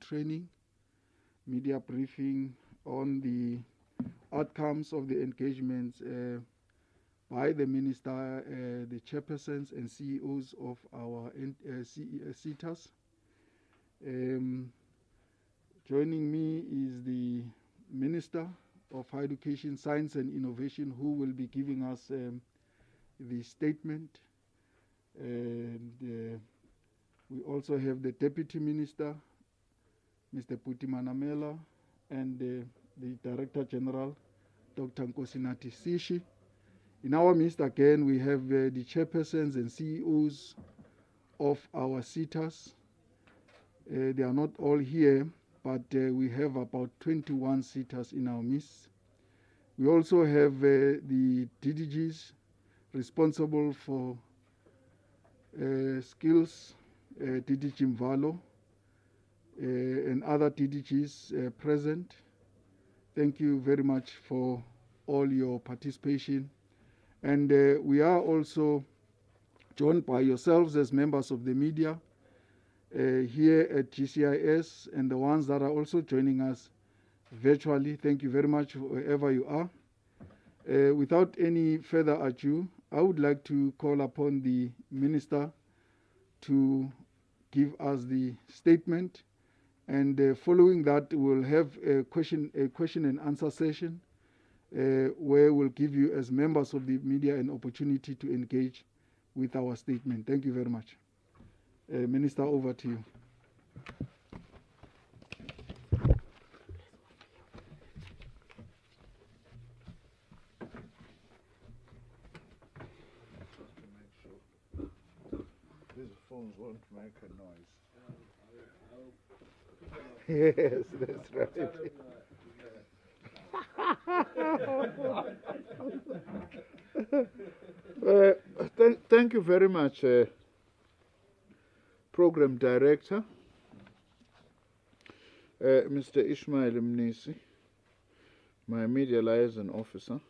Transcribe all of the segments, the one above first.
training, media briefing on the outcomes of the engagements by the Minister, the chairpersons and CEOs of our SETAs. Joining me is the Minister of Higher Education, Science and Innovation, who will be giving us the statement. And we also have the Deputy Minister, Mr. Putimanamela, and the Director General, Dr. Nkosinathi Sishi. In our midst again, we have the chairpersons and CEOs of our SETAs. They are not all here, but we have about 21 SETAs in our midst. We also have the DDGs responsible for skills, DDG Mvalo, and other DDGs present. Thank you very much for all your participation. And we are also joined by yourselves as members of the media here at GCIS, and the ones that are also joining us virtually. Thank you very much wherever you are. Without any further ado, I would like to call upon the Minister to give us the statement, and following that we'll have a question and answer session where we'll give you as members of the media an opportunity to engage with our statement. Thank you very much. Minister, over to you. These phones won't make a noise. Yes, that's right. Thank you very much, Program Director, Mr. Ishmael Mnisi, my Media Liaison Officer.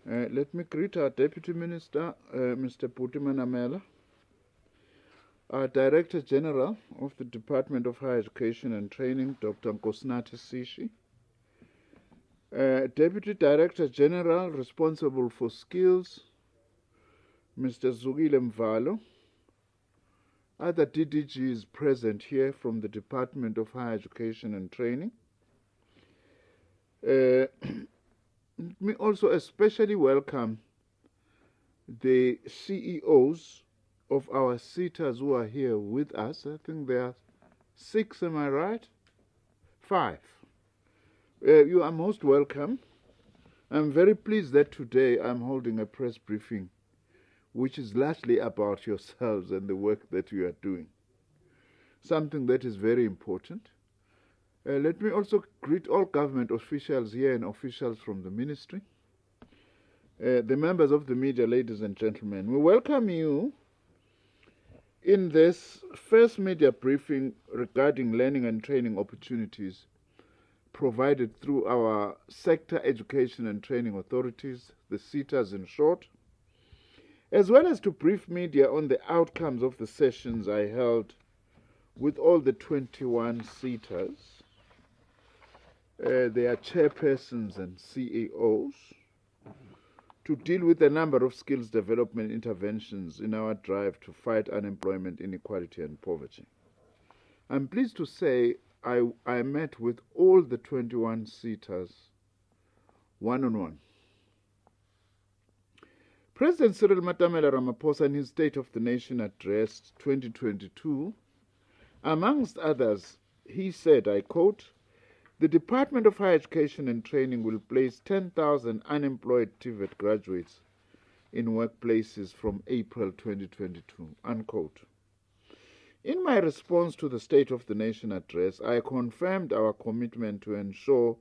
Let me greet our Deputy Minister, Mr. Putimanamela, our Director General of the Department of Higher Education and Training, Dr. Nkosinathi Sishi, Deputy Director General responsible for skills, Mr. Zugile Mvalo, other DDGs present here from the Department of Higher Education and Training. Let me also especially welcome the CEOs of our SETAs who are here with us. I think there are 6, am I right? 5. You are most welcome. I'm very pleased that today I'm holding a press briefing which is largely about yourselves and the work that you are doing, something that is very important. Let me also greet all government officials here and officials from the ministry, the members of the media, ladies and gentlemen. We welcome you in this first media briefing regarding learning and training opportunities provided through our sector education and training authorities, the SETAs in short, as well as to brief media on the outcomes of the sessions I held with all the 21 SETAs, their chairpersons and CEOs, to deal with a number of skills development interventions in our drive to fight unemployment, inequality and poverty. I'm pleased to say I met with all the 21 SETAs one-on-one. President Cyril Matamela Ramaphosa, in his State of the Nation Address 2022, amongst others, he said, I quote, "The Department of Higher Education and Training will place 10,000 unemployed TVET graduates in workplaces from April 2022, unquote. In my response to the State of the Nation Address, I confirmed our commitment to ensure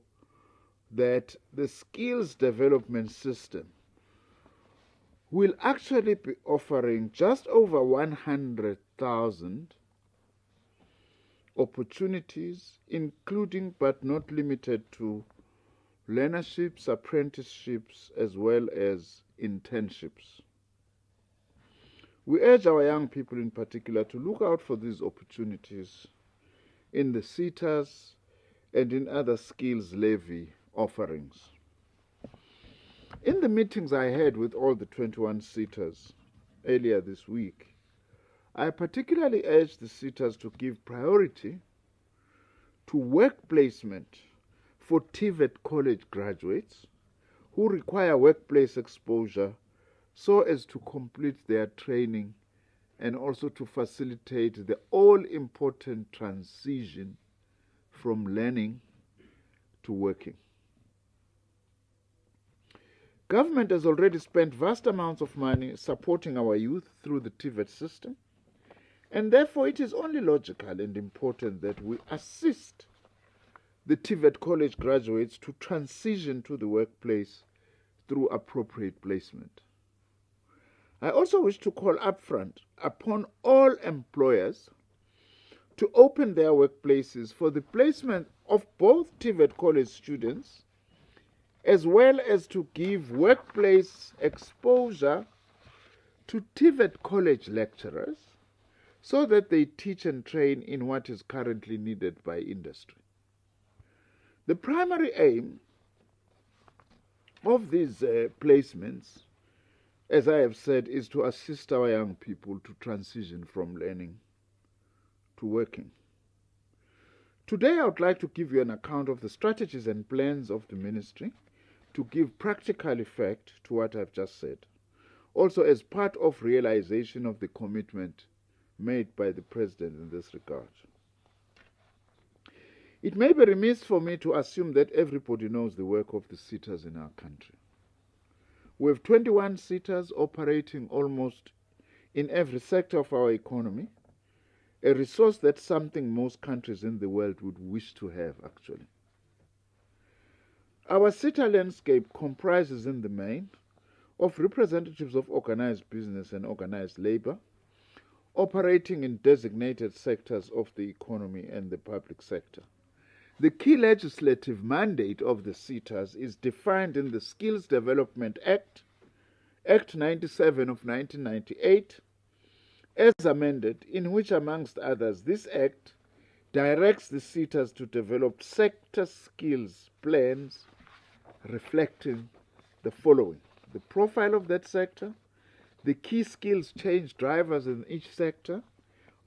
that the skills development system will actually be offering just over 100,000 opportunities, including but not limited to learnerships, apprenticeships, as well as internships. We urge our young people in particular to look out for these opportunities in the SETAs and in other skills levy offerings. In the meetings I had with all the 21 SETAs earlier this week, I particularly urged the SETAs to give priority to work placement for TVET college graduates who require workplace exposure so as to complete their training and also to facilitate the all-important transition from learning to working. Government has already spent vast amounts of money supporting our youth through the TVET system, and therefore it is only logical and important that we assist the TVET college graduates to transition to the workplace through appropriate placement. I also wish to call upfront upon all employers to open their workplaces for the placement of both TVET college students, as well as to give workplace exposure to TVET college lecturers so that they teach and train in what is currently needed by industry. The primary aim of these placements, as I have said, is to assist our young people to transition from learning to working. Today I would like to give you an account of the strategies and plans of the ministry to give practical effect to what I've just said, also as part of realization of the commitment made by the President in this regard. It may be remiss for me to assume that everybody knows the work of the SETAs in our country. We have 21 SETAs operating almost in every sector of our economy, a resource that's something most countries in the world would wish to have, actually. Our SETA landscape comprises in the main of representatives of organized business and organized labor, operating in designated sectors of the economy and the public sector. The key legislative mandate of the SETAs is defined in the Skills Development Act, Act 97 of 1998, as amended, in which, amongst others, this Act directs the SETAs to develop sector skills plans reflecting the following: the profile of that sector, the key skills change drivers in each sector,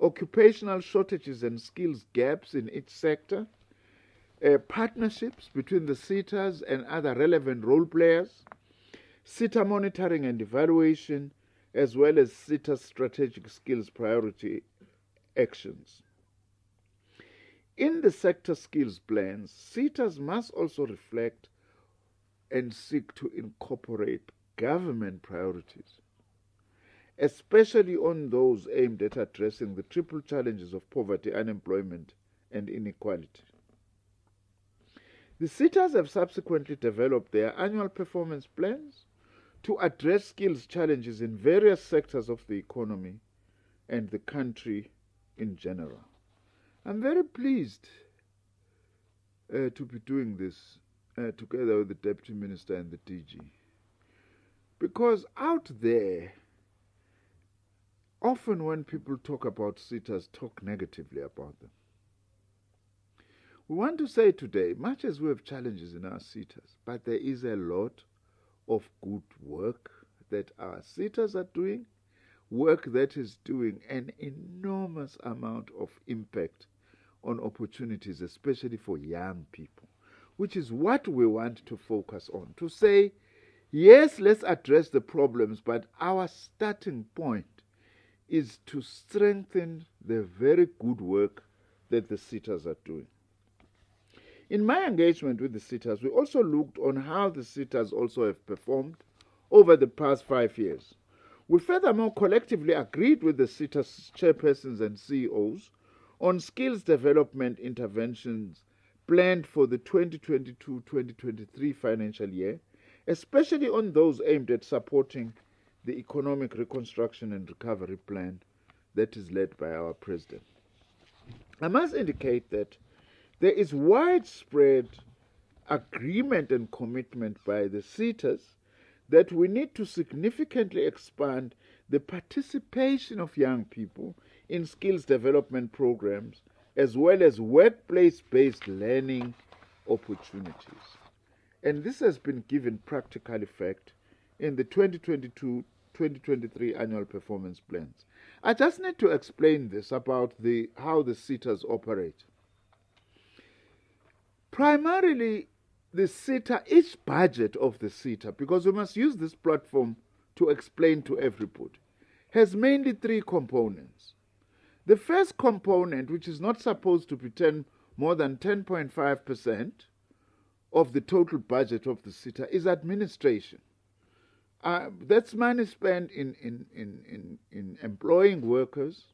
occupational shortages and skills gaps in each sector, partnerships between the SETAs and other relevant role players, SETA monitoring and evaluation, as well as SETA strategic skills priority actions. In the sector skills plans, SETAs must also reflect and seek to incorporate government priorities, especially on those aimed at addressing the triple challenges of poverty, unemployment, and inequality. The SETAs have subsequently developed their annual performance plans to address skills challenges in various sectors of the economy and the country in general. I'm very pleased to be doing this together with the Deputy Minister and the DG, because out there, often when people talk about SETAs, talk negatively about them. We want to say today, much as we have challenges in our SETAs, but there is a lot of good work that our SETAs are doing, work that is doing an enormous amount of impact on opportunities, especially for young people, which is what we want to focus on. To say, yes, let's address the problems, but our starting point is to strengthen the very good work that the SETAs are doing. In my engagement with the SETAs, we also looked on how the SETAs also have performed over the past 5 years. We furthermore collectively agreed with the SETAs chairpersons and CEOs on skills development interventions planned for the 2022-2023 financial year, especially on those aimed at supporting the economic reconstruction and recovery plan that is led by our President. I must indicate that there is widespread agreement and commitment by the SETAs that we need to significantly expand the participation of young people in skills development programs as well as workplace-based learning opportunities. And this has been given practical effect in the 2022-2023 annual performance plans. I just need to explain this about how the SETAs operate. Primarily, the SETA, each budget of the SETA, because we must use this platform to explain to everybody, has mainly three components. The first component, which is not supposed to be more than 10.5% of the total budget of the SETA, is administration. That's money spent in employing workers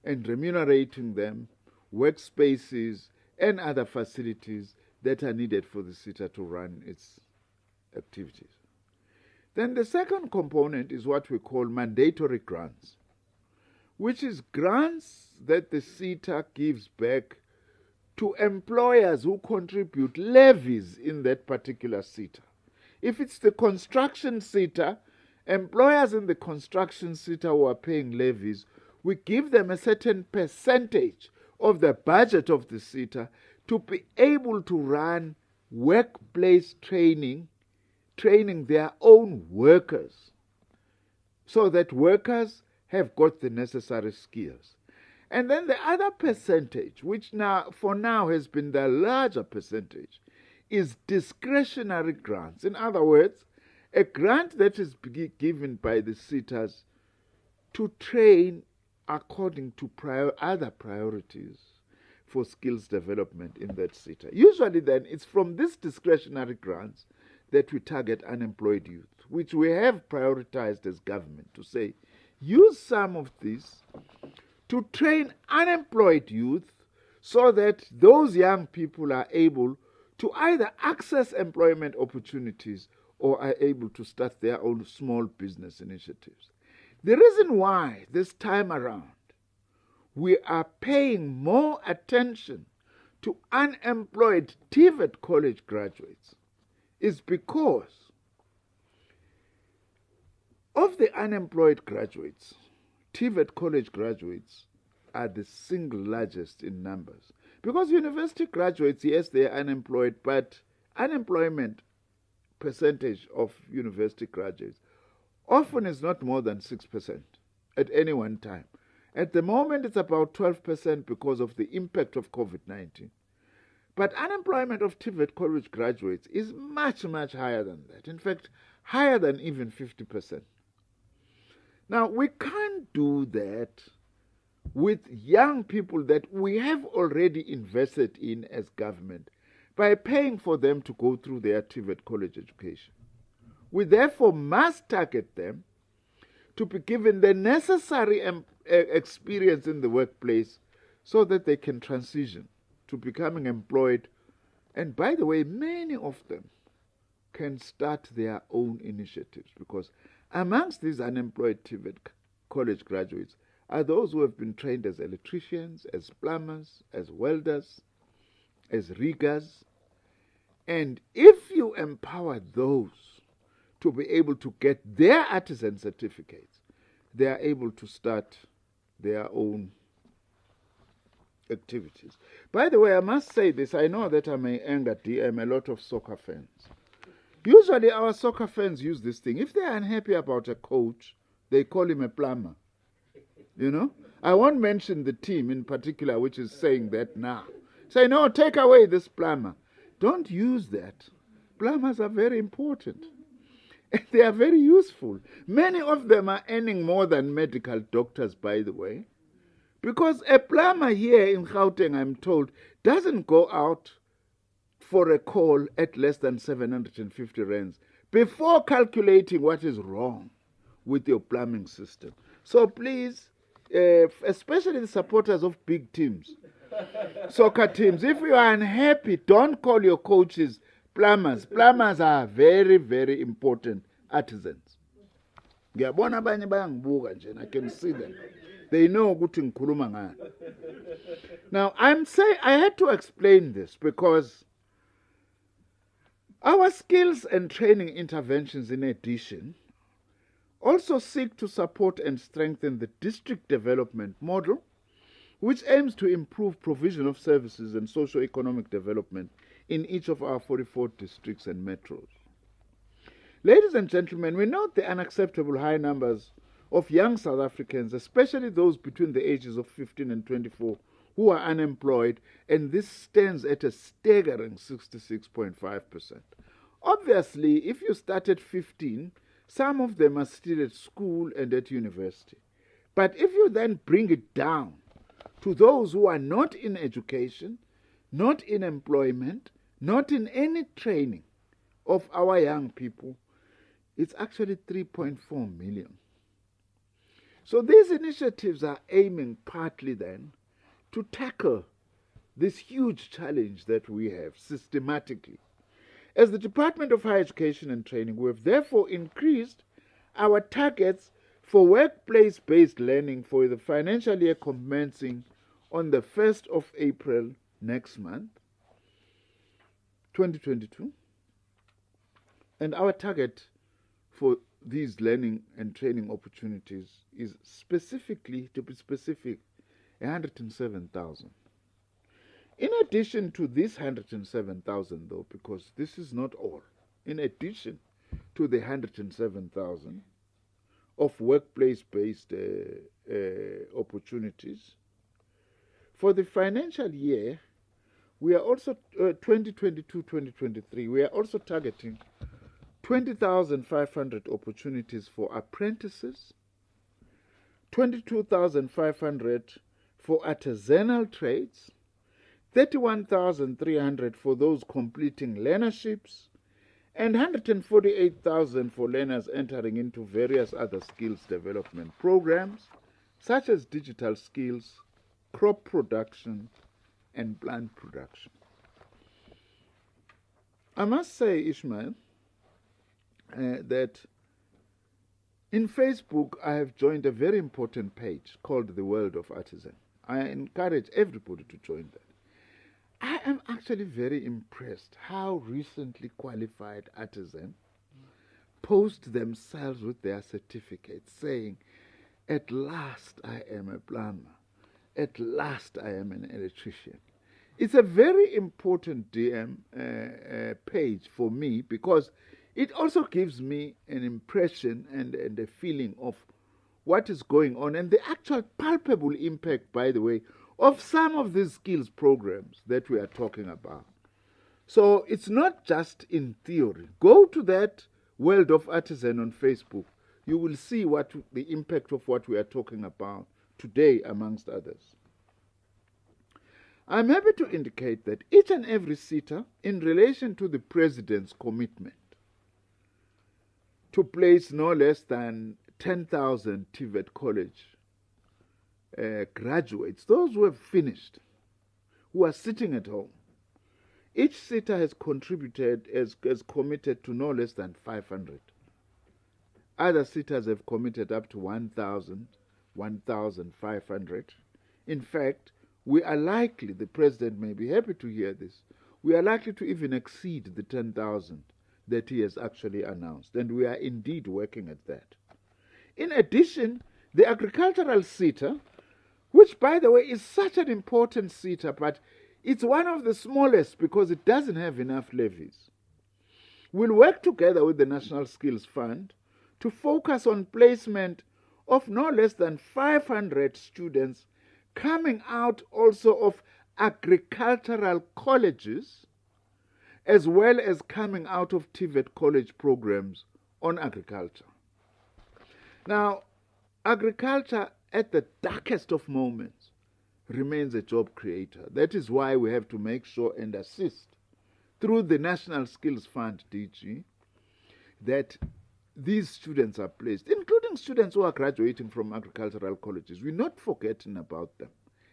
and remunerating them, workspaces, and other facilities that are needed for the SETA to run its activities. Then the second component is what we call mandatory grants, which is grants that the SETA gives back to employers who contribute levies in that particular SETA. If it's the construction SETA, employers in the construction SETA who are paying levies, we give them a certain percentage of the budget of the SETA to be able to run workplace training their own workers, so that workers have got the necessary skills. And then the other percentage, which for now has been the larger percentage, is discretionary grants. In other words, a grant that is given by the SETAs to train according to other priorities for skills development in that SETA. Usually then, it's from these discretionary grants that we target unemployed youth, which we have prioritized as government to say, use some of this to train unemployed youth so that those young people are able to either access employment opportunities or are able to start their own small business initiatives. The reason why this time around we are paying more attention to unemployed TVET college graduates is because of the unemployed graduates. TVET college graduates are the single largest in numbers. Because university graduates, yes, they are unemployed, but unemployment percentage of university graduates often is not more than 6% at any one time. At the moment, it's about 12% because of the impact of COVID-19. But unemployment of TVET college graduates is much, much higher than that. In fact, higher than even 50%. Now, we can't do that with young people that we have already invested in as government by paying for them to go through their TVET college education. We therefore must target them to be given the necessary experience in the workplace so that they can transition to becoming employed. And by the way, many of them can start their own initiatives, because amongst these unemployed TVET college graduates are those who have been trained as electricians, as plumbers, as welders, as riggers. And if you empower those to be able to get their artisan certificates, they are able to start their own activities. By the way, I must say this. I know that I may anger DM a lot of soccer fans. Usually our soccer fans use this thing. If they are unhappy about a coach, they call him a plumber. You know? I won't mention the team in particular which is saying that now. Say, no, take away this plumber. Don't use that. Plumbers are very important. They are very useful. Many of them are earning more than medical doctors, by the way. Because a plumber here in Gauteng, I'm told, doesn't go out for a call at less than 750 rands before calculating what is wrong with your plumbing system. So please, especially the supporters of big teams, soccer teams, if you are unhappy, don't call your coaches plumbers. Plumbers are very, very important artisans. I can see them. They know ukuthi ngikhuluma ngani. Now, I had to explain this because our skills and training interventions, in addition, also seek to support and strengthen the district development model which aims to improve provision of services and socio-economic development in each of our 44 districts and metros. Ladies and gentlemen, we note the unacceptable high numbers of young South Africans, especially those between the ages of 15 and 24, who are unemployed, and this stands at a staggering 66.5%. Obviously, if you start at 15, some of them are still at school and at university. But if you then bring it down to those who are not in education, not in employment, not in any training of our young people, it's actually 3.4 million. So these initiatives are aiming partly then to tackle this huge challenge that we have systematically. As the Department of Higher Education and Training, we have therefore increased our targets for workplace-based learning for the financial year commencing on the 1st of April next month, 2022. And our target for these learning and training opportunities is specifically, to be specific, 107,000. In addition to this 107,000, though, because this is not all, in addition to the 107,000 of workplace-based opportunities, for the financial year, we are also, 2022-2023, we are also targeting 20,500 opportunities for apprentices, 22,500 for artisanal trades, 31,300 for those completing learnerships, and 148,000 for learners entering into various other skills development programs, such as digital skills, crop production, and plant production. I must say, Ishmael, that in Facebook I have joined a very important page called The World of Artisan. I encourage everybody to join that. I am actually very impressed how recently qualified artisans post themselves with their certificates saying, "At last I am a plumber. At last I am an electrician." It's a very important DM page for me, because it also gives me an impression and a feeling of what is going on and the actual palpable impact, by the way, of some of these skills programs that we are talking about. So it's not just in theory. Go to that World of Artisan on Facebook. You will see what the impact of what we are talking about today, amongst others. I'm happy to indicate that each and every SETA, in relation to the President's commitment to place no less than 10,000 TVET College graduates, those who have finished, who are sitting at home, each SETA has contributed, has committed to no less than 500. Other SETAs have committed up to 1,000, 1,500. In fact, we are likely, the President may be happy to hear this, we are likely to even exceed the 10,000 that he has actually announced, and we are indeed working at that. In addition, the agricultural SETA, which, by the way, is such an important SETA, but it's one of the smallest because it doesn't have enough levies, will work together with the National Skills Fund to focus on placement of no less than 500 students coming out also of agricultural colleges, as well as coming out of TVET college programs on agriculture. Now, agriculture at the darkest of moments remains a job creator. That is why we have to make sure and assist through the National Skills Fund, DG, that these students are placed, including students who are graduating from agricultural colleges. We're not forgetting about them.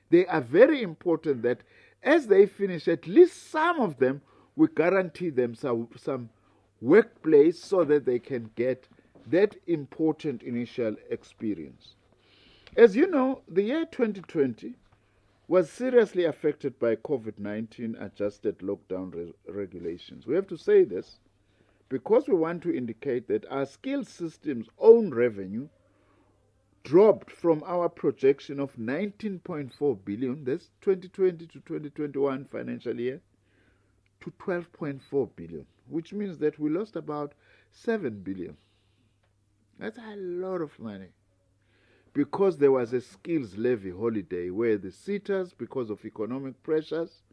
They are very important that as they finish, at least some of them, we guarantee them some workplace so that they can get that important initial experience. As you know, the year 2020 was seriously affected by COVID-19 adjusted lockdown regulations. We have to say this because we want to indicate that our skills system's own revenue dropped from our projection of 19.4 billion, that's 2020 to 2021 financial year, to 12.4 billion, which means that we lost about 7 billion. That's a lot of money. Because there was a skills levy holiday where the SETAs, because of economic pressures,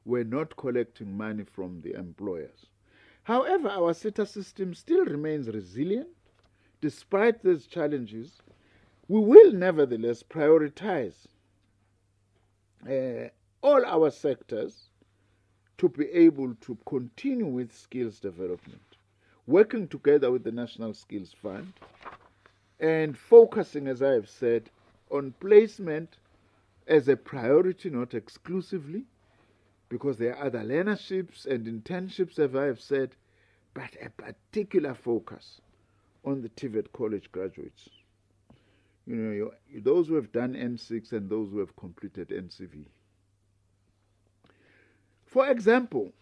were not collecting money from the employers. However, our SETA system still remains resilient. Despite these challenges, we will nevertheless prioritize all our sectors to be able to continue with skills development, working together with the National Skills Fund, and focusing, as I have said, on placement as a priority, not exclusively, because there are other learnerships and internships, as I have said, but a particular focus on the TVET college graduates. You know, those who have done N6 and those who have completed NCV. For example,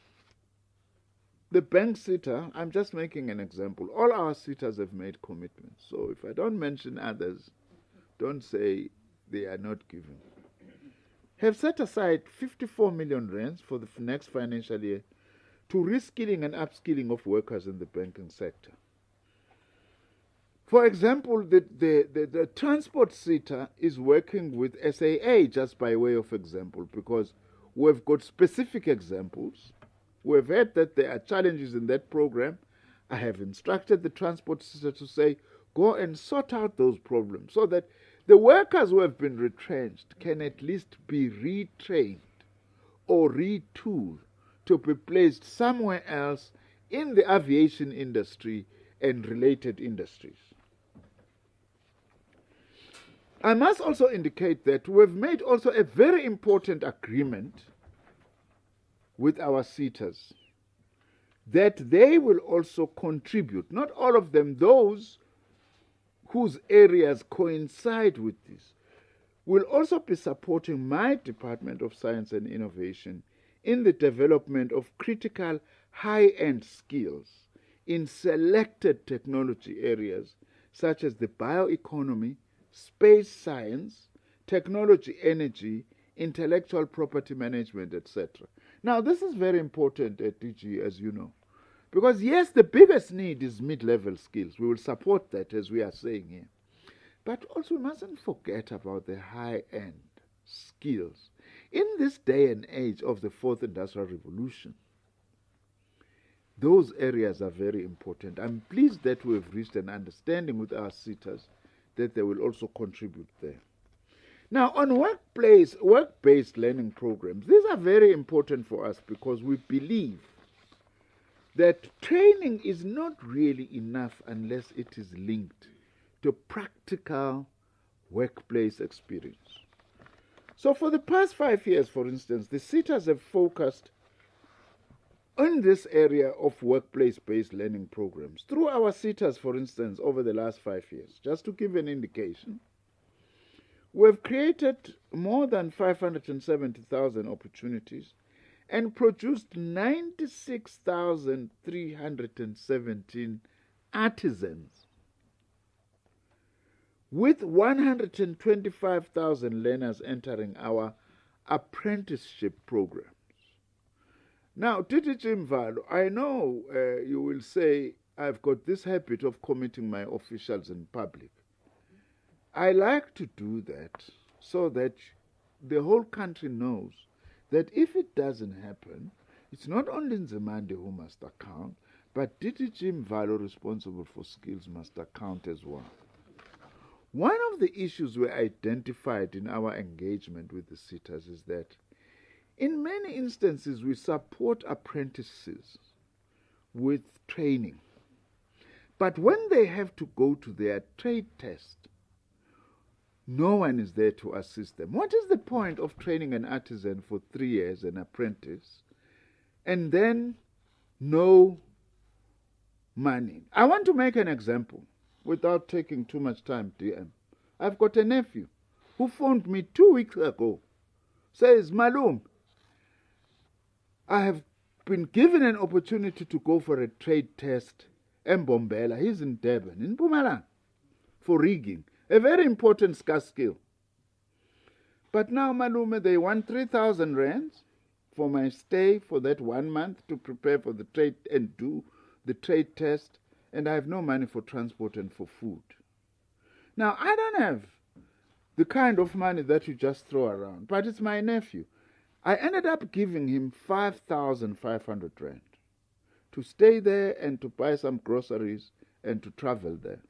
the bank SETA, I'm just making an example. All our SETAs have made commitments. So if I don't mention others, don't say they are not given. Have set aside 54 million rands for the next financial year to reskilling and upskilling of workers in the banking sector. For example, the transport SETA is working with SAA, just by way of example, because we've got specific examples. We've heard that there are challenges in that program. I have instructed the transport SETA to say, go and sort out those problems so that the workers who have been retrenched can at least be retrained or retooled to be placed somewhere else in the aviation industry and related industries. I must also indicate that we've made also a very important agreement with our SETAs that they will also contribute, not all of them, those whose areas coincide with this, will also be supporting my Department of Science and Innovation in the development of critical high-end skills in selected technology areas such as the bioeconomy, space science, technology, energy, intellectual property management, etc. Now, this is very important at DG, as you know, because yes, the biggest need is mid-level skills. We will support that, as we are saying here. But also, we mustn't forget about the high-end skills. In this day and age of the fourth industrial revolution, those areas are very important. I'm pleased that we've reached an understanding with our SETAs that they will also contribute there. Now, on work-based learning programs, these are very important for us because we believe that training is not really enough unless it is linked to practical workplace experience. So for the past 5 years, for instance, the SETAs have focused on this area of workplace-based learning programs. Through our SETAs, for instance, over the last 5 years, just to give an indication, we've created more than 570,000 opportunities and produced 96,317 artisans with 125,000 learners entering our apprenticeship programs. Now, Titi Chimvalo, I know you will say I've got this habit of committing my officials in public. I like to do that so that the whole country knows that if it doesn't happen, it's not only Nzimande who must account, but Titi Chimvalo, responsible for skills, must account as well. One of the issues we identified in our engagement with the SETAs is that in many instances we support apprentices with training. But when they have to go to their trade test, no one is there to assist them. What is the point of training an artisan for 3 years, an apprentice, and then no money? I want to make an example without taking too much time, DM. I've got a nephew who phoned me 2 weeks ago, says, Malum, I have been given an opportunity to go for a trade test in Bombela. He's in Durban, in Mpumalanga, for rigging. A very important scarce skill. But now, Malume, they want 3,000 rands for my stay for that 1 month to prepare for the trade and do the trade test, and I have no money for transport and for food. Now, I don't have the kind of money that you just throw around, but it's my nephew. I ended up giving him 5,500 rand to stay there and to buy some groceries and to travel there.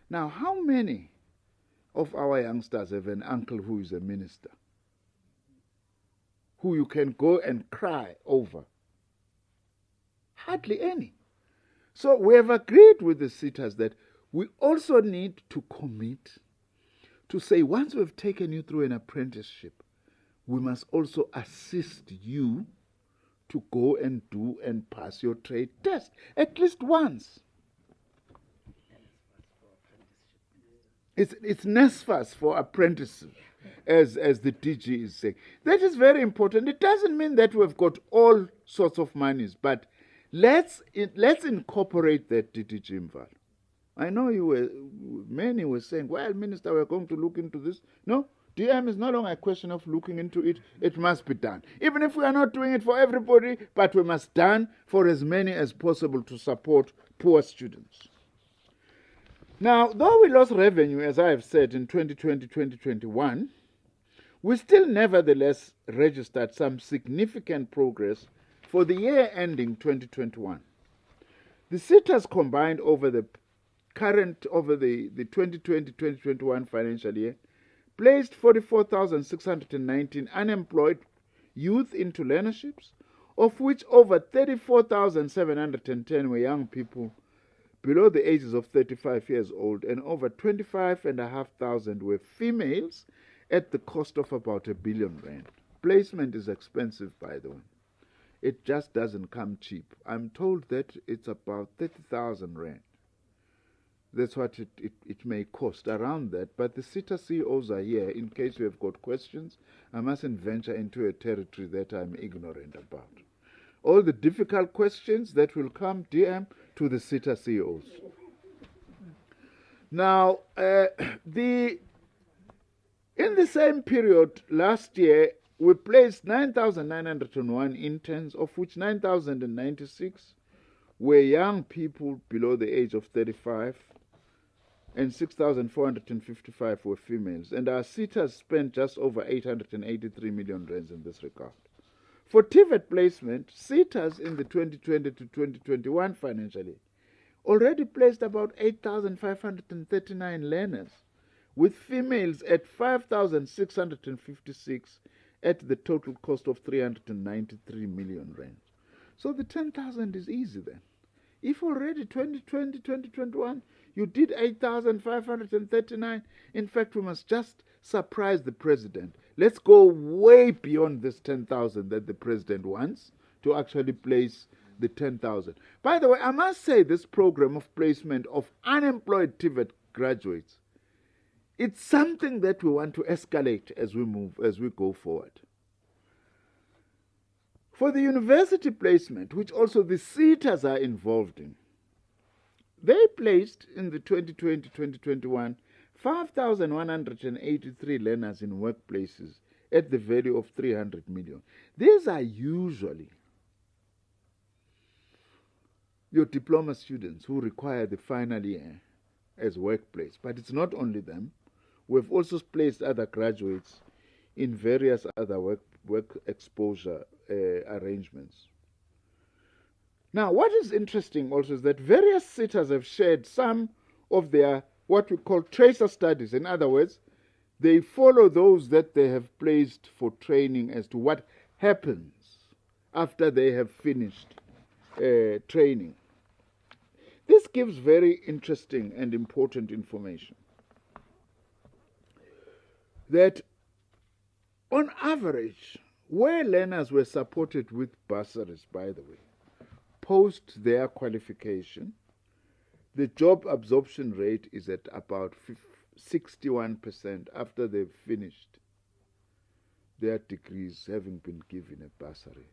Now, how many of our youngsters have an uncle who is a minister, who you can go and cry over? Hardly any. So we have agreed with the SETAs that we also need to commit to say, once we've taken you through an apprenticeship, we must also assist you to go and do and pass your trade test at least once. It's NSFAS for apprentices, as the DG is saying. That is very important. It doesn't mean that we've got all sorts of monies, but let's incorporate that, DG Mval. I know many were saying, well, Minister, we're going to look into this. No, DM is no longer a question of looking into it. It must be done. Even if we are not doing it for everybody, but we must done for as many as possible to support poor students. Now, though we lost revenue, as I have said, in 2020, 2021, we still nevertheless registered some significant progress for the year ending 2021. The SETAs combined over the 2020-2021 financial year placed 44,619 unemployed youth into learnerships, of which over 34,710 were young people below the ages of 35 years old, and over 25,500 were females at the cost of about R1 billion. Placement is expensive, by the way. It just doesn't come cheap. I'm told that it's about 30,000 rand. That's what it may cost, around that. But the SETA CEOs are here in case you have got questions. I mustn't venture into a territory that I'm ignorant about. All the difficult questions that will come, DM, to the SETA CEOs. Now, in the same period last year, we placed 9,901 interns, of which 9,096 were young people below the age of 35, and 6,455 were females. And our SETAs spent just over 883 million rands in this regard. For TVET placement, SETAs in the 2020 to 2021 financial year already placed about 8,539 learners, with females at 5,656 at the total cost of 393 million rand. So the 10,000 is easy then. If already 2020, 2021, you did 8,539, in fact, we must just surprise the president. Let's go way beyond this 10,000 that the president wants to actually place the 10,000. By the way, I must say this program of placement of unemployed TVET graduates, it's something that we want to escalate as we go forward. For the university placement, which also the SETAs are involved in, they placed in the 2020-2021 5,183 learners in workplaces at the value of 300 million. These are usually your diploma students who require the final year as workplace. But it's not only them. We've also placed other graduates in various other work exposure arrangements. Now, what is interesting also is that various SETAs have shared some of their what we call tracer studies. In other words, they follow those that they have placed for training as to what happens after they have finished training. This gives very interesting and important information. That on average, where learners were supported with bursaries, by the way, post their qualification, the job absorption rate is at about 61% after they've finished their degrees, having been given a bursary.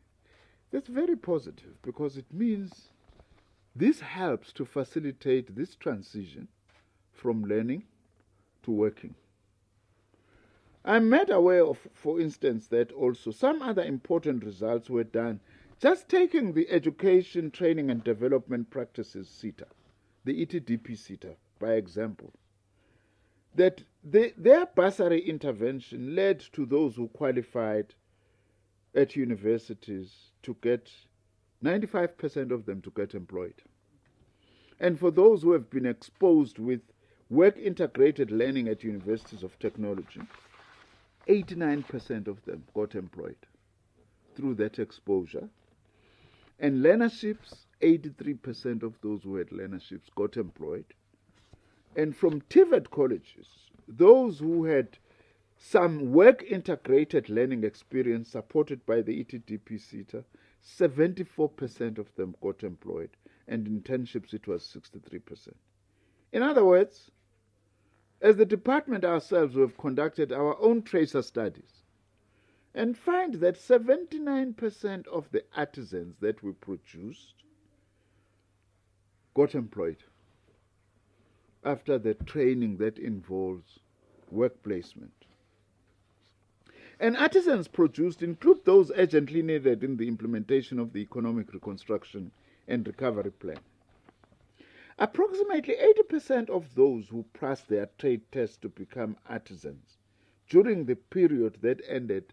That's very positive because it means this helps to facilitate this transition from learning to working. I'm made aware of, for instance, that also some other important results were done just taking the Education, Training and Development Practices SETA, the ETDP SETA, by example, that their bursary intervention led to those who qualified at universities to get 95% of them to get employed. And for those who have been exposed with work integrated learning at universities of technology, 89% of them got employed through that exposure. And learnerships, 83% of those who had learnerships got employed. And from TVET colleges, those who had some work integrated learning experience supported by the ETDP SETA, 74% of them got employed, and internships it was 63%. In other words, as the department ourselves, we have conducted our own tracer studies and find that 79% of the artisans that we produced got employed after the training that involves work placement. And artisans produced include those urgently needed in the implementation of the Economic Reconstruction and Recovery Plan. Approximately 80% of those who passed their trade test to become artisans during the period that ended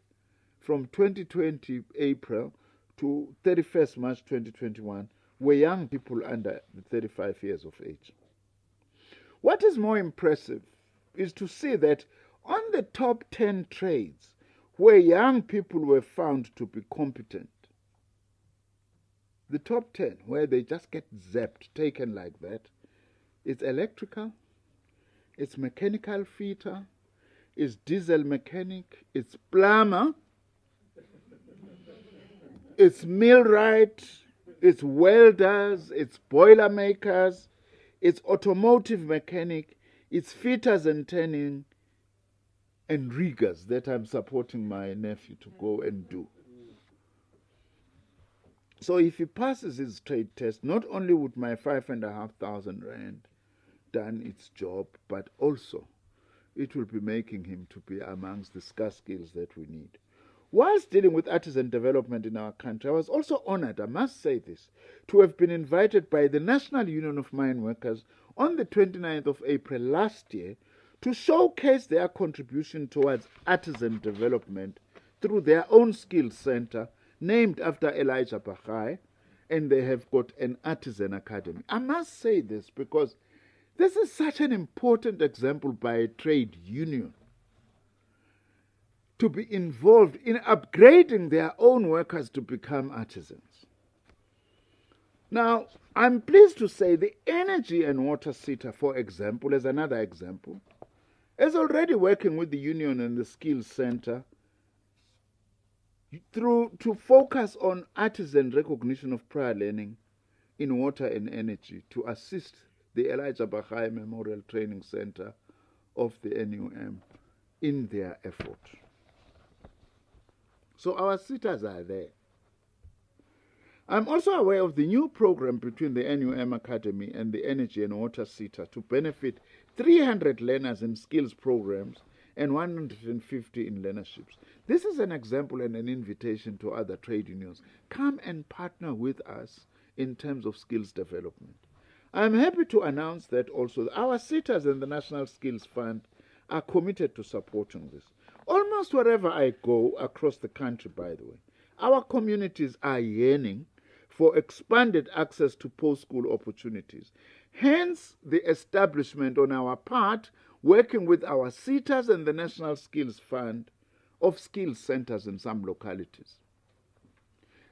from 2020 April to 31st March 2021 were young people under 35 years of age. What is more impressive is to see that on the top 10 trades where young people were found to be competent, the top 10 where they just get zapped, taken like that, it's electrical, it's mechanical fitter, it's diesel mechanic, it's plumber, it's millwright, it's welders, it's boiler makers, it's automotive mechanic, it's fitters and turning, and riggers that I'm supporting my nephew to go and do. So if he passes his trade test, not only would my 5,500 rand done its job, but also it will be making him to be amongst the scarce skills that we need. Whilst dealing with artisan development in our country, I was also honored, I must say this, to have been invited by the National Union of Mine Workers on the 29th of April last year to showcase their contribution towards artisan development through their own skills center named after Elijah Bachai, and they have got an artisan academy. I must say this because this is such an important example by a trade union to be involved in upgrading their own workers to become artisans. Now, I'm pleased to say the Energy and Water SETA, for example, as another example, is already working with the union and the skills center to focus on artisan recognition of prior learning in water and energy to assist the Elijah Bachai Memorial Training Center of the NUM in their effort. So our SETAs are there. I'm also aware of the new program between the NUM Academy and the Energy and Water SETA to benefit 300 learners in skills programs and 150 in learnerships. This is an example and an invitation to other trade unions. Come and partner with us in terms of skills development. I'm happy to announce that also our SETAs and the National Skills Fund are committed to supporting this. Almost wherever I go across the country, by the way, our communities are yearning for expanded access to post-school opportunities. Hence, the establishment on our part, working with our SETAs and the National Skills Fund, of skills centers in some localities,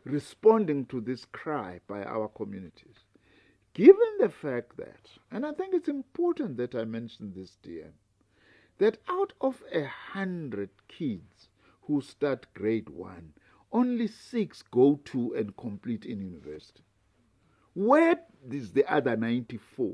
responding to this cry by our communities. Given the fact that, and I think it's important that I mention this, DM, that out of 100 kids who start grade 1, only 6 go to and complete in university. Where is the other 94?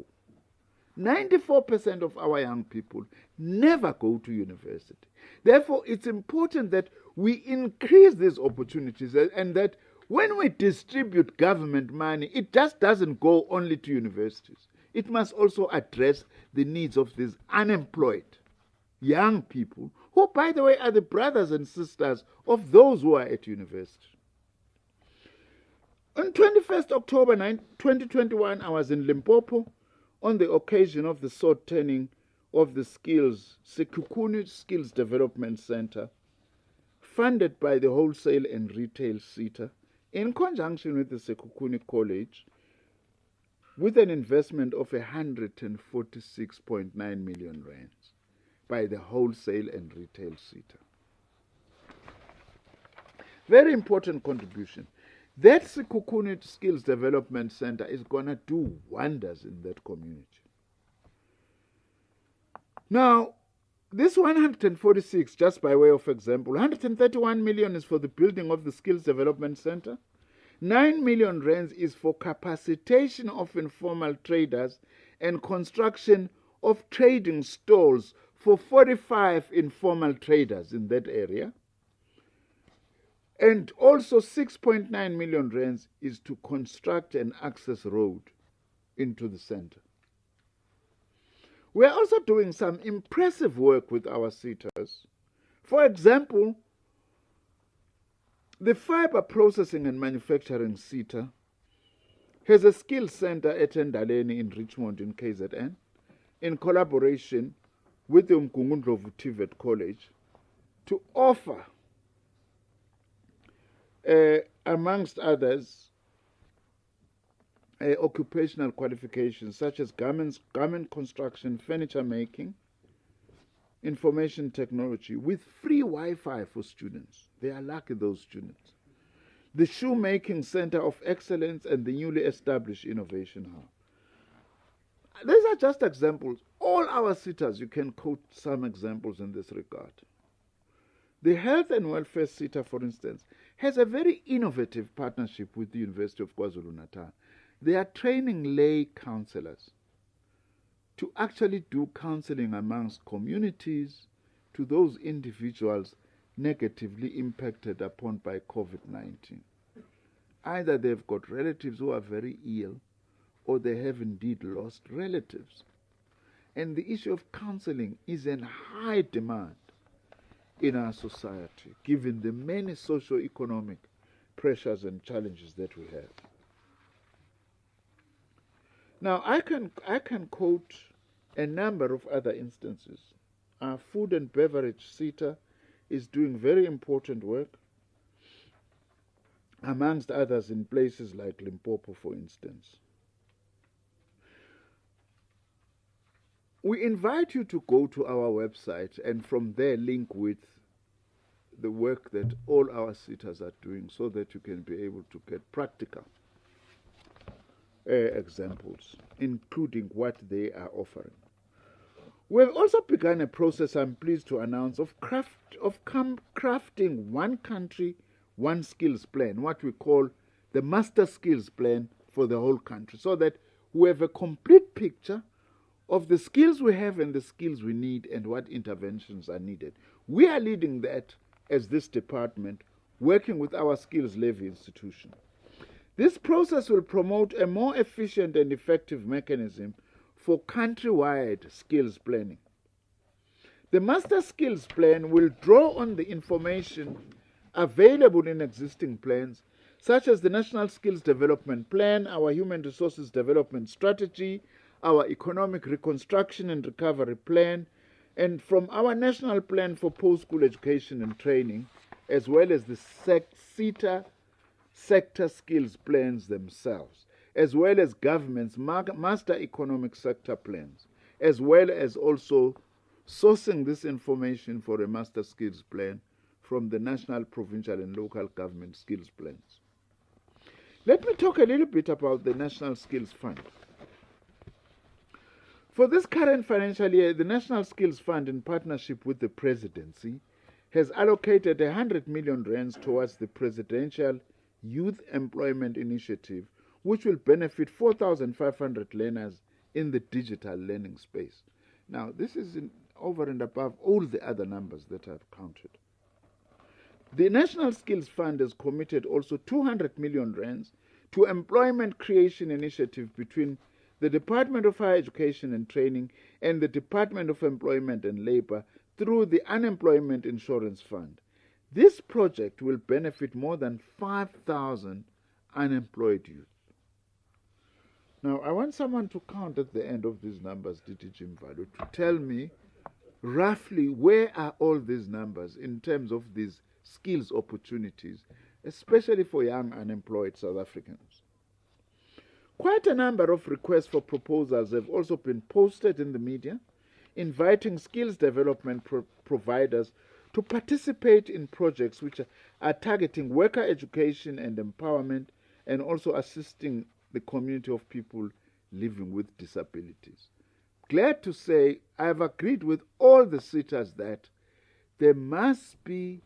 94% of our young people never go to university. Therefore, it's important that we increase these opportunities and that when we distribute government money, it just doesn't go only to universities. It must also address the needs of these unemployed young people, who, by the way, are the brothers and sisters of those who are at university. On 21st October 2021, I was in Limpopo on the occasion of the sword turning of the Sekhukhune Skills Development Center, funded by the Wholesale and Retail SETA, in conjunction with the Sekhukhune College, with an investment of 146.9 million rands by the Wholesale and Retail SETA. Very important contribution. That Sekhukhune Skills Development Center is going to do wonders in that community. Now, this 146, just by way of example, 131 million is for the building of the Skills Development Center. 9 million rands is for capacitation of informal traders and construction of trading stalls for 45 informal traders in that area. And also 6.9 million rands is to construct an access road into the center. We are also doing some impressive work with our SETAs. For example, the Fiber Processing and Manufacturing SETA has a skills center at Ndaleni in Richmond in KZN in collaboration with the Mgungundlovu TVET College to offer, amongst others, occupational qualifications such as garment construction, furniture making, information technology, with free Wi-Fi for students. They are lucky, those students. The Shoemaking Center of Excellence and the newly established Innovation Hub. These are just examples. All our SETAs, you can quote some examples in this regard. The Health and Welfare SETA, for instance, has a very innovative partnership with the University of KwaZulu-Natal. They are training lay counselors to actually do counseling amongst communities to those individuals negatively impacted upon by COVID-19. Either they've got relatives who are very ill, or they have indeed lost relatives. And the issue of counseling is in high demand in our society, given the many socio-economic pressures and challenges that we have. Now, I can quote a number of other instances. Our Food and Beverage SETA is doing very important work, amongst others in places like Limpopo, for instance. We invite you to go to our website and from there link with the work that all our SETAs are doing so that you can be able to get practical examples, including what they are offering. We've also begun a process, I'm pleased to announce, of crafting one country, one skills plan, what we call the master skills plan for the whole country, so that we have a complete picture of the skills we have and the skills we need and what interventions are needed. We are leading that as this department, working with our skills levy institution. This process will promote a more efficient and effective mechanism for countrywide skills planning. The Master Skills Plan will draw on the information available in existing plans, such as the National Skills Development Plan, our Human Resources Development Strategy, our Economic Reconstruction and Recovery Plan, and from our National Plan for Post-School Education and Training, as well as the SETA sector skills plans themselves, as well as government's master economic sector plans, as well as also sourcing this information for a master skills plan from the national, provincial, and local government skills plans. Let me talk a little bit about the National Skills Fund. For this current financial year, the National Skills Fund, in partnership with the Presidency, has allocated 100 million rands towards the Presidential Youth Employment Initiative, which will benefit 4,500 learners in the digital learning space. Now, this is over and above all the other numbers that I've counted. The National Skills Fund has committed also 200 million rands to employment creation initiative between the Department of Higher Education and Training and the Department of Employment and Labor, through the Unemployment Insurance Fund. This project will benefit more than 5,000 unemployed youth. Now, I want someone to count at the end of these numbers, DT Jimvalo, to tell me roughly where are all these numbers in terms of these skills opportunities, especially for young unemployed South Africans. Quite a number of requests for proposals have also been posted in the media, inviting skills development providers to participate in projects which are targeting worker education and empowerment, and also assisting the community of people living with disabilities. Glad to say I have agreed with all the SETAs that there must be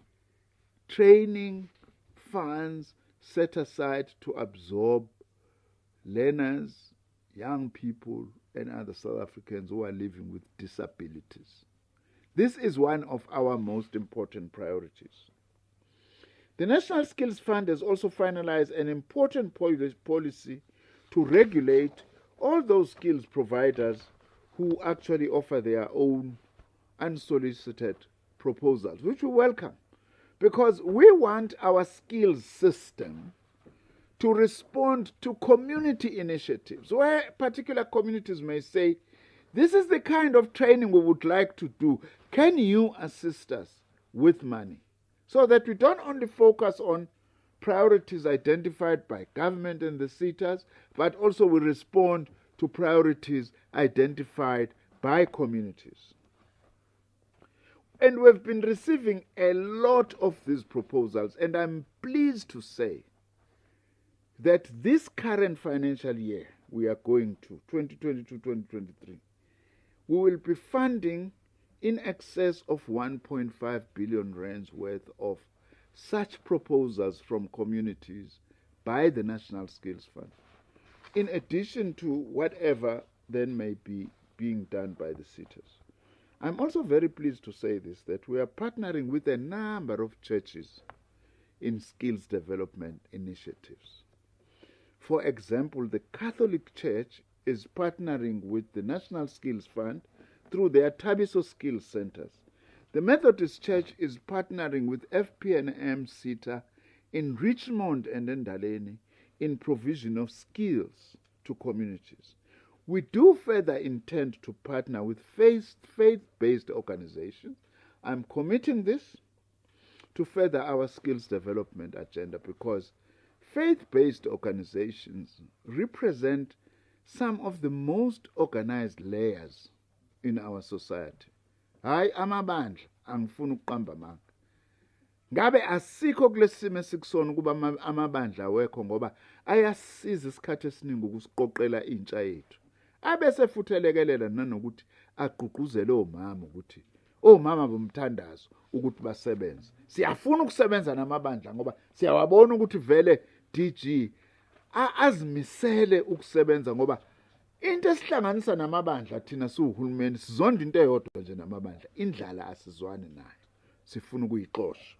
training funds set aside to absorb learners, young people, and other South Africans who are living with disabilities. This is one of our most important priorities. The National Skills Fund has also finalized an important policy to regulate all those skills providers who actually offer their own unsolicited proposals, which we welcome, because we want our skills system to respond to community initiatives, where particular communities may say, this is the kind of training we would like to do. Can you assist us with money? So that we don't only focus on priorities identified by government and the SETAs, but also we respond to priorities identified by communities. And we've been receiving a lot of these proposals, and I'm pleased to say that this current financial year we are going to, 2022-2023, we will be funding in excess of 1.5 billion rands worth of such proposals from communities by the National Skills Fund, in addition to whatever then may be being done by the SETAs. I'm also very pleased to say this, that we are partnering with a number of churches in skills development initiatives. For example, the Catholic Church is partnering with the National Skills Fund through their Tabiso Skills Centers. The Methodist Church is partnering with FPNM SETA in Richmond and Ndaleni in provision of skills to communities. We do further intend to partner with faith-based organizations. I'm committing this to further our skills development agenda, because faith-based organizations represent some of the most organized layers in our society. Hayi amabandla angifuni ukuqamba manga. Ngabe asikho kulesimo esikusona kuba amabandla awekho, ngoba ayasiza isikhathi esiningi ukusiqoqela intsha yethu. Abese futhi elekelela nanokuthi agqugquzele omama ukuthi omama bomthandazo ukuthi basebenze. Siyafuna ukusebenza namabandla ngoba siyawabona ukuthi vele DG azimisele ukusebenza, ngoba into esihlanganisa namabandla thina siwuhulumeni sizonda into eyodwa nje namabandla, indlala asizwani nayo, sifuna ukuyixosha.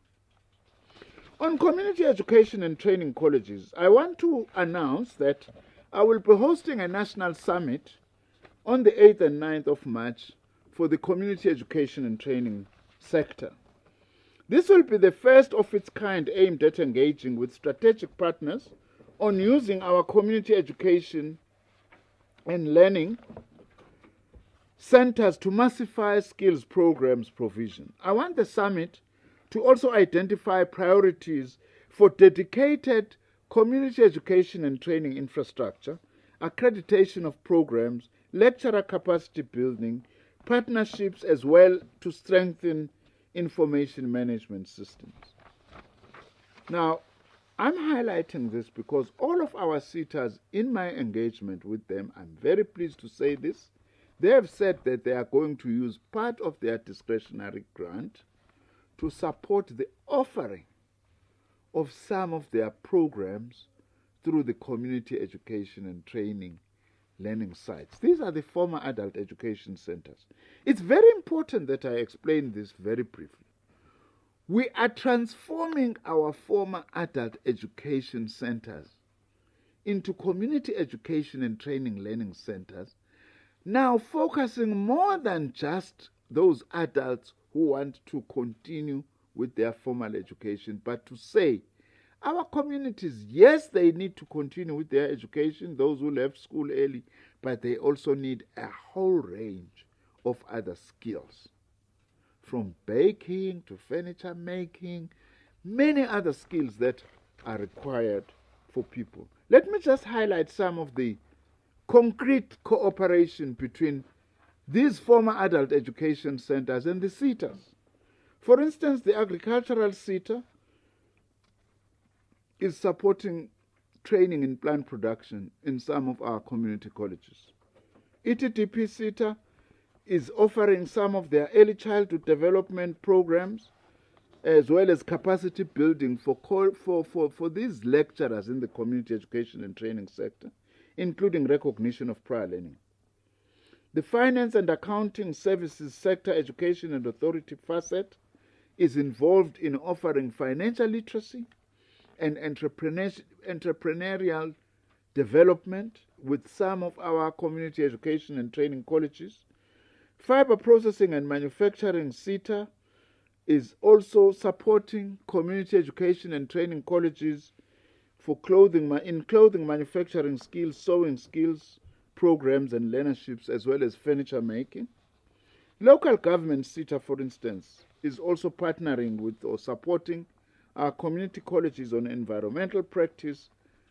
On community education and training colleges, I want to announce that I will be hosting a national summit on the 8th and 9th of March for the community education and training sector. This will be the first of its kind aimed at engaging with strategic partners on using our community education and learning centers to massify skills programs provision. I want the summit to also identify priorities for dedicated community education and training infrastructure, accreditation of programs, lecturer capacity building, partnerships, as well to strengthen information management systems. Now, I'm highlighting this because all of our SETAs, in my engagement with them, I'm very pleased to say this, they have said that they are going to use part of their discretionary grant to support the offering of some of their programs through the community education and training learning sites. These are the former adult education centers. It's very important that I explain this very briefly. We are transforming our former adult education centers into community education and training learning centers, now focusing more than just those adults who want to continue with their formal education, but to say our communities, yes, they need to continue with their education, those who left school early, but they also need a whole range of other skills, from baking to furniture making, many other skills that are required for people. Let me just highlight some of the concrete cooperation between these former adult education centers and the SETAs. For instance, the agricultural SETA is supporting training in plant production in some of our community colleges. ETDP SETA is offering some of their early childhood development programs as well as capacity building for these lecturers in the community education and training sector, including recognition of prior learning. The Finance and Accounting Services Sector Education and Authority FACET is involved in offering financial literacy and entrepreneurial development with some of our community education and training colleges. Fiber Processing and Manufacturing SETA is also supporting community education and training colleges for clothing manufacturing skills, sewing skills, programs and learnerships, as well as furniture making. Local government SETA, for instance, is also partnering with or supporting our community colleges on environmental practice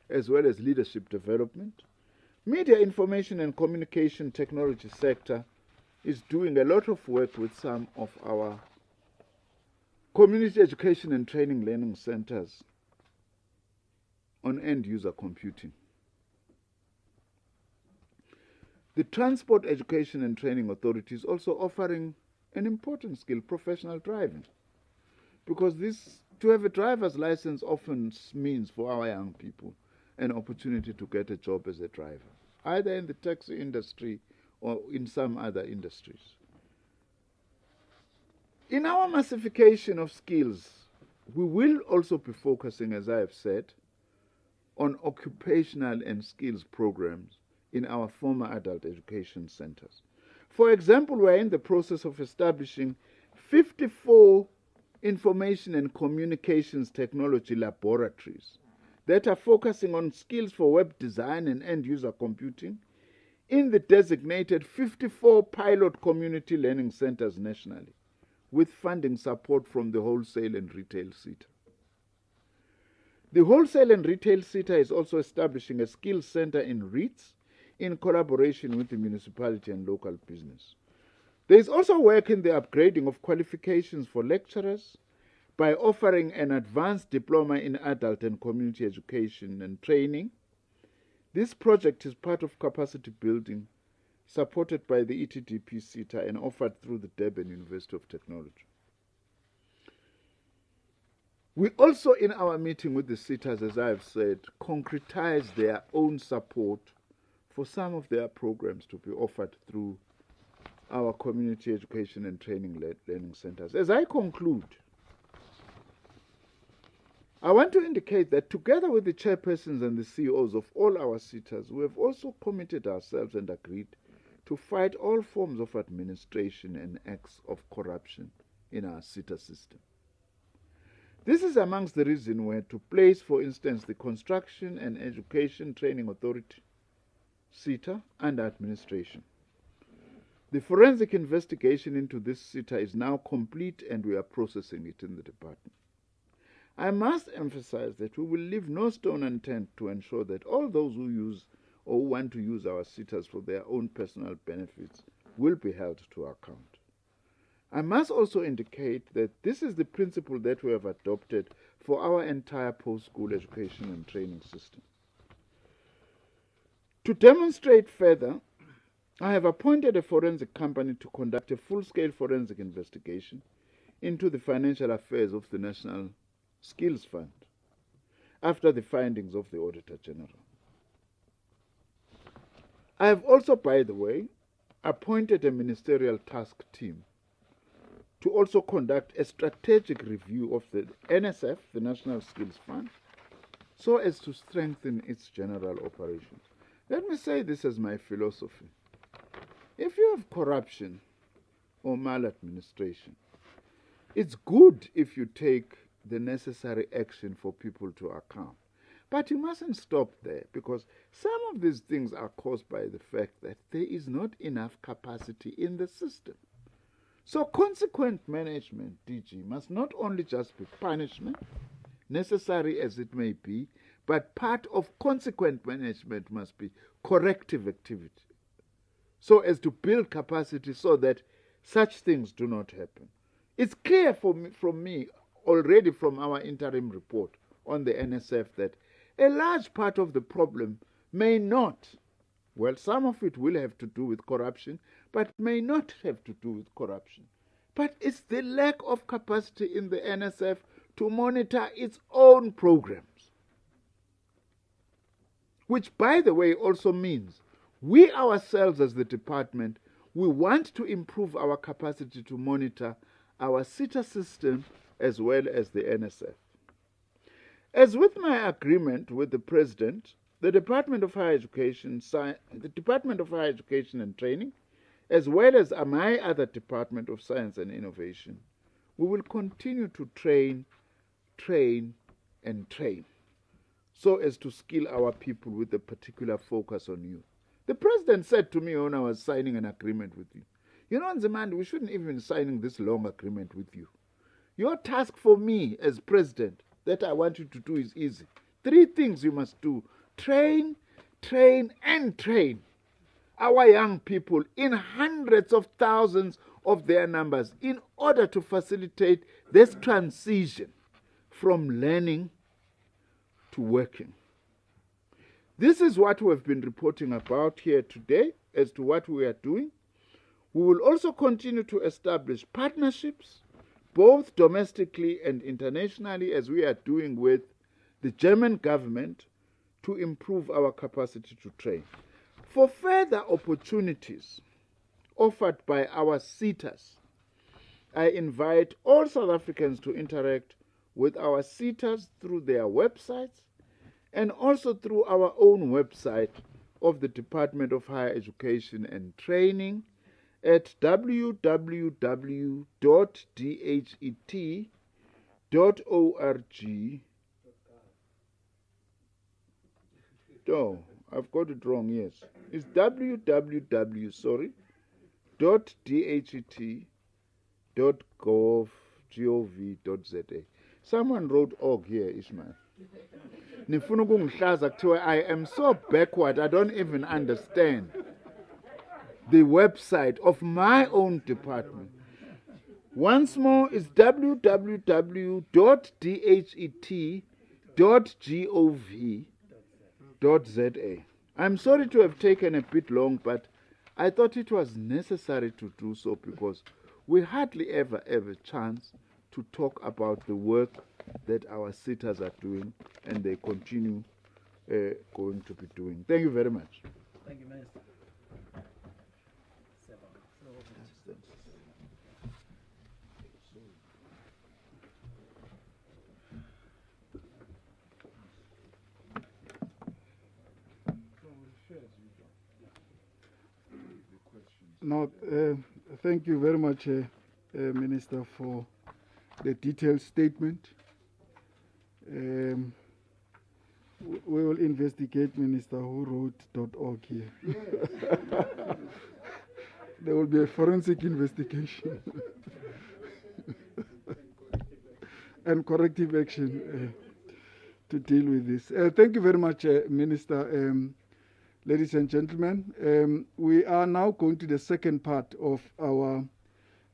as well as leadership development. Media Information and Communication Technology sector is doing a lot of work with some of our community education and training learning centers on end-user computing. The Transport Education and Training Authority is also offering an important skill, professional driving, because to have a driver's license often means for our young people an opportunity to get a job as a driver, either in the taxi industry or in some other industries. In our massification of skills, we will also be focusing, as I have said, on occupational and skills programs in our former adult education centers. For example, we are in the process of establishing 54 information and communications technology laboratories that are focusing on skills for web design and end-user computing in the designated 54 pilot community learning centers nationally, with funding support from the Wholesale and Retail SETA. The Wholesale and Retail SETA is also establishing a skills center in Reeds in collaboration with the municipality and local business. There is also work in the upgrading of qualifications for lecturers by offering an advanced diploma in adult and community education and training. This project is part of capacity building supported by the ETDP SETA and offered through the Durban University of Technology. We also, in our meeting with the SETAs, as I have said, concretize their own support for some of their programs to be offered through our community education and training learning centers. As I conclude, I want to indicate that together with the chairpersons and the CEOs of all our SETAs, we have also committed ourselves and agreed to fight all forms of administration and acts of corruption in our SETA system. This is amongst the reasons we had to place, for instance, the Construction and Education Training Authority, SETA, under administration. The forensic investigation into this SETA is now complete and we are processing it in the department. I must emphasize that we will leave no stone unturned to ensure that all those who use or who want to use our SETAs for their own personal benefits will be held to account. I must also indicate that this is the principle that we have adopted for our entire post-school education and training system. To demonstrate further, I have appointed a forensic company to conduct a full-scale forensic investigation into the financial affairs of the National Skills Fund after the findings of the Auditor General. I have also, by the way, appointed a ministerial task team to also conduct a strategic review of the NSF, the National Skills Fund, so as to strengthen its general operations. Let me say this as my philosophy. If you have corruption or maladministration, It's good if you take the necessary action for people to account. But you mustn't stop there, because some of these things are caused by the fact that there is not enough capacity in the system. So consequent management, DG, must not only just be punishment, necessary as it may be, but part of consequent management must be corrective activity, so as to build capacity so that such things do not happen. It's clear from me already from our interim report on the NSF that a large part of the problem may not, well, some of it will have to do with corruption, but may not have to do with corruption. But it's the lack of capacity in the NSF to monitor its own programs. Which, by the way, also means we ourselves as the department, we want to improve our capacity to monitor our SETA system as well as the NSF. As with my agreement with the President, the Department of Higher Education and Training, as well as my other Department of Science and Innovation, we will continue to train, so as to skill our people with a particular focus on youth. The President said to me when I was signing an agreement with you, you know, Nzimande, we shouldn't even be signing this long agreement with you. Your task for me as President that I want you to do is easy. 3 things you must do: train our young people in hundreds of thousands of their numbers in order to facilitate this transition from learning to working. This is what we have been reporting about here today as to what we are doing. We will also continue to establish partnerships, both domestically and internationally, as we are doing with the German government, to improve our capacity to train. For further opportunities offered by our SETAs, I invite all South Africans to interact with our SETAs through their websites and also through our own website of the Department of Higher Education and Training at www.dhet.org. No, I've got it wrong, yes. It's www.dhet.gov.za. Someone wrote org here, Ishmael. I am so backward, I don't even understand the website of my own department. Once more, it's www.dhet.gov.za. I'm sorry to have taken a bit long, but I thought it was necessary to do so because we hardly ever have a chance to talk about the work that our SETAs are doing, and they continue going to be doing. Thank you very much. Thank you, Minister. Now, thank you very much, Minister, for the detailed statement. We will investigate, Minister, who wrote .org here. There will be a forensic investigation and corrective action to deal with this. Thank you very much, Minister. Ladies and gentlemen, we are now going to the second part of our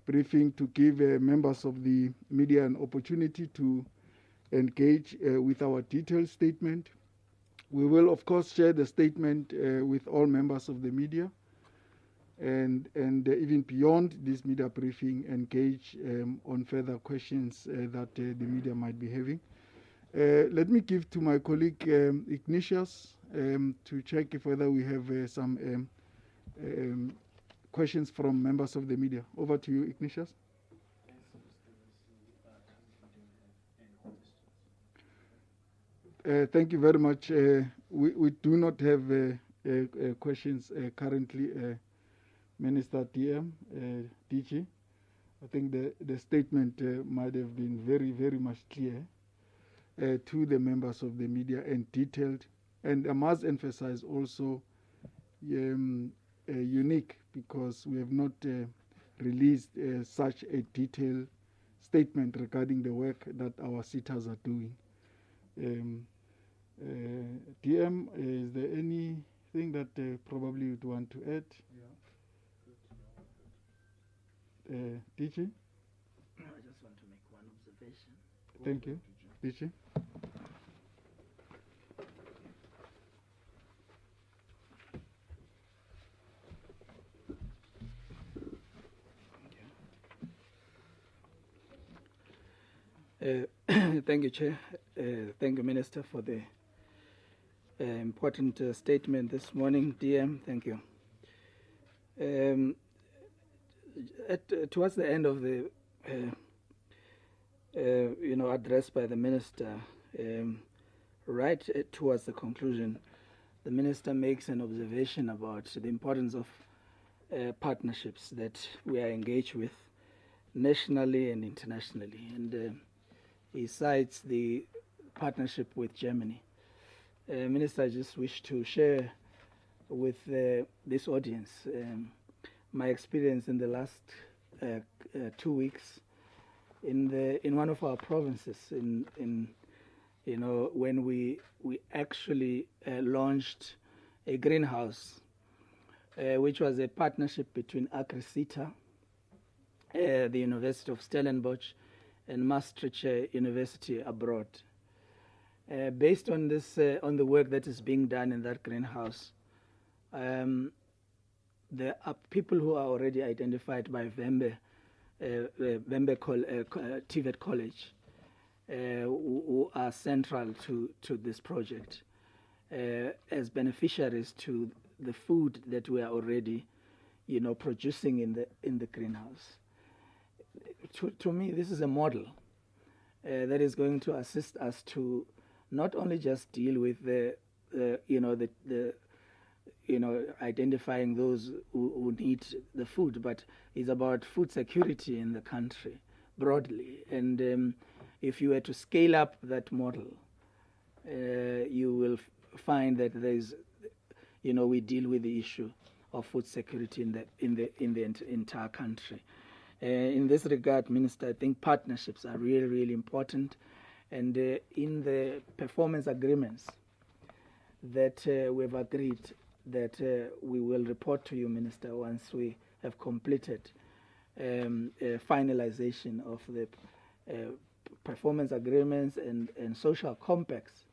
briefing to give members of the media an opportunity to engage with our detailed statement. We will, of course, share the statement with all members of the media, and even beyond this media briefing, engage on further questions that the media might be having. Let me give to my colleague Ignatius to check if whether we have some questions from members of the media. Over to you, Ignatius. Thank you very much. We do not have questions currently, Minister DG. I think the statement might have been very, very much clear to the members of the media and detailed. And I must emphasize also unique, because we have not released such a detailed statement regarding the work that our SETAs are doing. DM, is there anything that probably you'd want to add? DG? I just want to make one observation. Thank you. DG? Thank you, Chair. Thank you, Minister, for the important statement this morning. DM, thank you. Towards the end of the address by the Minister, right towards the conclusion, the Minister makes an observation about the importance of partnerships that we are engaged with nationally and internationally. And he cites the partnership with Germany. Minister, I just wish to share with this audience my experience in the last 2 weeks in one of our provinces. When we actually launched a greenhouse, which was a partnership between SETA, the University of Stellenbosch, and Maastricht University abroad. Based on this, on the work that is being done in that greenhouse, there are people who are already identified by TVET College, who are central to this project as beneficiaries to the food that we are already, producing in the greenhouse. To me, this is a model that is going to assist us to not only just deal with identifying those who need the food, but it's about food security in the country broadly. And if you were to scale up that model, you will find that there's, we deal with the issue of food security in the entire country. In this regard, Minister, I think partnerships are really, really important. And in the performance agreements that we've agreed that we will report to you, Minister, once we have completed finalization of the performance agreements and social compacts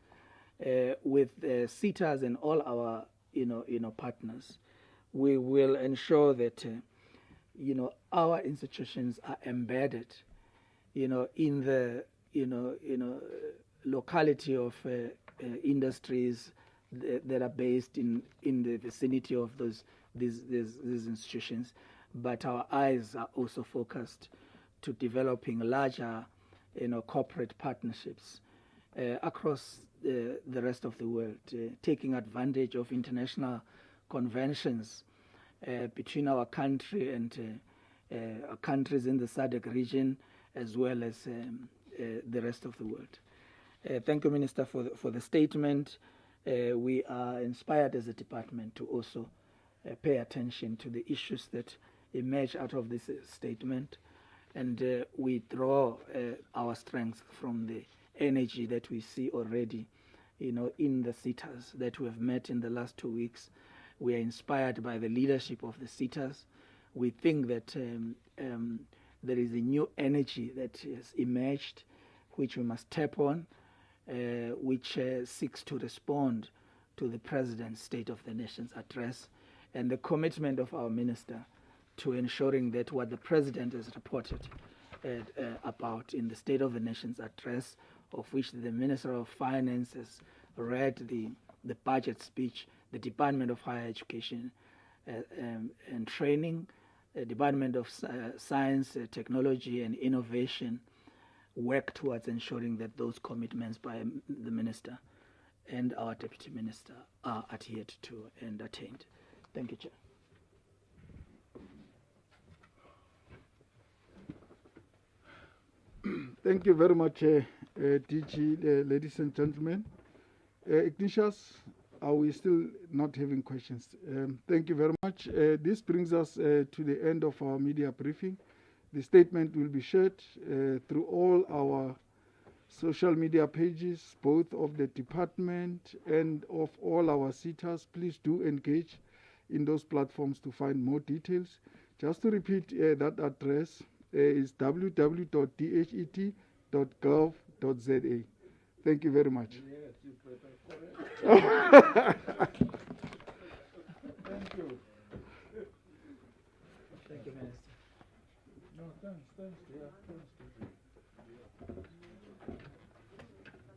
with SETAs and all our partners, we will ensure that our institutions are embedded, in the locality of industries that are based in the vicinity of these institutions. But our eyes are also focused to developing larger, corporate partnerships across the rest of the world, taking advantage of international conventions between our country and countries in the SADC region, as well as the rest of the world. Thank you, Minister, for the statement. We are inspired as a department to also pay attention to the issues that emerge out of this statement, and we draw our strength from the energy that we see already, in the SETAs that we have met in the last 2 weeks. We are inspired by the leadership of the SETAs. We think that there is a new energy that has emerged, which we must tap on, which seeks to respond to the President's State of the Nation's address and the commitment of our Minister to ensuring that what the President has reported about in the State of the Nation's address, of which the Minister of Finance has read the budget speech, the Department of Higher Education and Training, the Department of Science, Technology and Innovation, work towards ensuring that those commitments by the Minister and our Deputy Minister are adhered to and attained. Thank you, Chair. Thank you very much, DG, ladies and gentlemen. Ignatius, are we still not having questions? Thank you very much. This brings us to the end of our media briefing. The statement will be shared through all our social media pages, both of the department and of all our SETAs. Please do engage in those platforms to find more details. Just to repeat, that address is www.dhet.gov.za. Thank you very much. Yes, you better Thank you. Thank you, Minister. No, thanks. Yeah, thanks.